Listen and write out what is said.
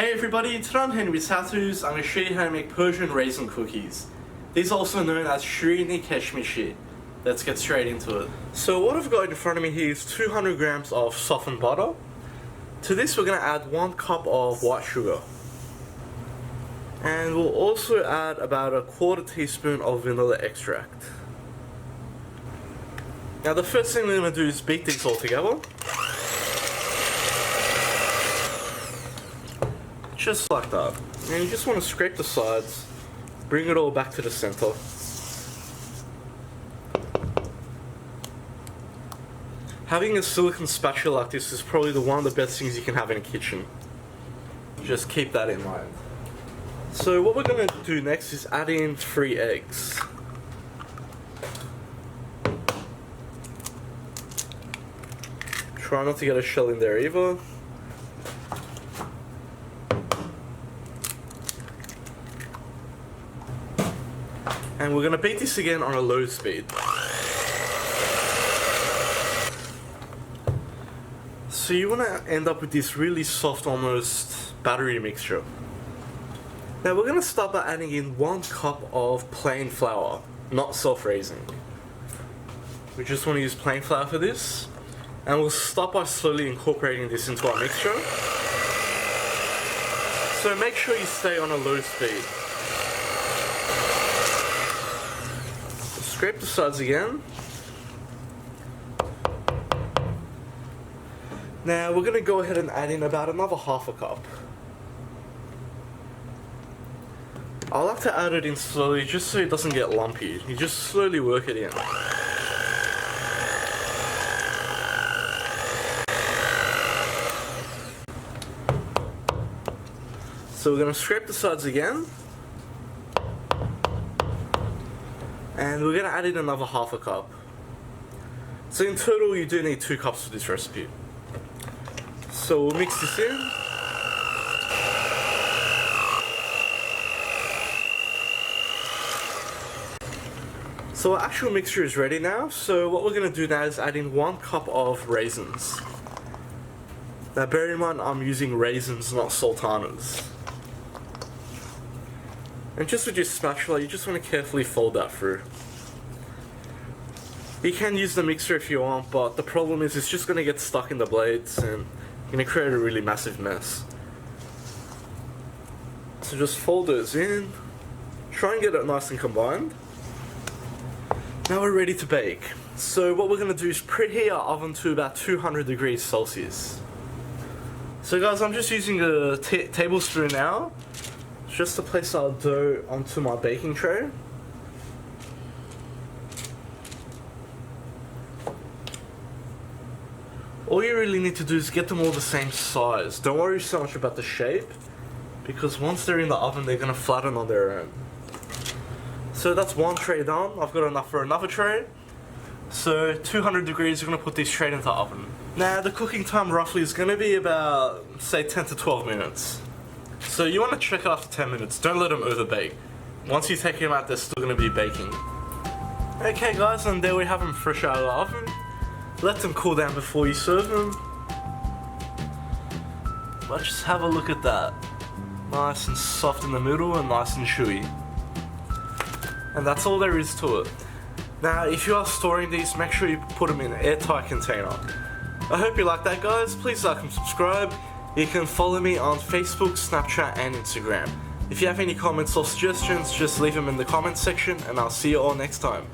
Hey everybody, today I'm here with HowTos. I'm going to show you how to make Persian Raisin cookies. These are also known as Shirini Keshmishi. Let's get straight into it. So what I've got in front of me here is 200 grams of softened butter. To this we're going to add 1 cup of white sugar. And we'll also add about a 1/4 teaspoon of vanilla extract. Now the first thing we're going to do is beat these all together. Just like that. And you just want to scrape the sides, bring it all back to the center. Having a silicone spatula like this is probably one of the best things you can have in a kitchen. Just keep that in mind. So what we're going to do next is add in 3 eggs. Try not to get a shell in there either. And we're going to beat this again on a low speed. So you want to end up with this really soft, almost battery mixture. Now we're going to start by adding in 1 cup of plain flour, not self-raising. We just want to use plain flour for this. And we'll start by slowly incorporating this into our mixture. So make sure you stay on a low speed. Scrape the sides again. Now we're going to go ahead and add in about another 1/2 cup. I like to add it in slowly just so it doesn't get lumpy. You just slowly work it in. So we're going to scrape the sides again. And we're going to add in another 1/2 cup. So in total you do need 2 cups for this recipe. So we'll mix this in. So our actual mixture is ready now. So what we're going to do now is add in 1 cup of raisins. Now bear in mind I'm using raisins, not sultanas. And just with your spatula, you just want to carefully fold that through. You can use the mixer if you want, but the problem is it's just going to get stuck in the blades and you're going to create a really massive mess. So just fold those in, try and get it nice and combined. Now we're ready to bake. So what we're going to do is preheat our oven to about 200 degrees Celsius. So guys, I'm just using a tablespoon now, just to place our dough onto my baking tray. All you really need to do is get them all the same size. Don't worry so much about the shape, because once they're in the oven they're going to flatten on their own. So that's 1 tray done. I've got enough for another tray. So 200 degrees, we're going to put these straight into the oven. Now the cooking time roughly is going to be about, say, 10 to 12 minutes. So you want to check it after 10 minutes, don't let them overbake. Once you take them out, they're still going to be baking. Okay guys, and there we have them fresh out of the oven. Let them cool down before you serve them. But just have a look at that. Nice and soft in the middle and nice and chewy. And that's all there is to it. Now if you are storing these, make sure you put them in an airtight container. I hope you like that guys, please like and subscribe. You can follow me on Facebook, Snapchat and Instagram. If you have any comments or suggestions, just leave them in the comments section and I'll see you all next time.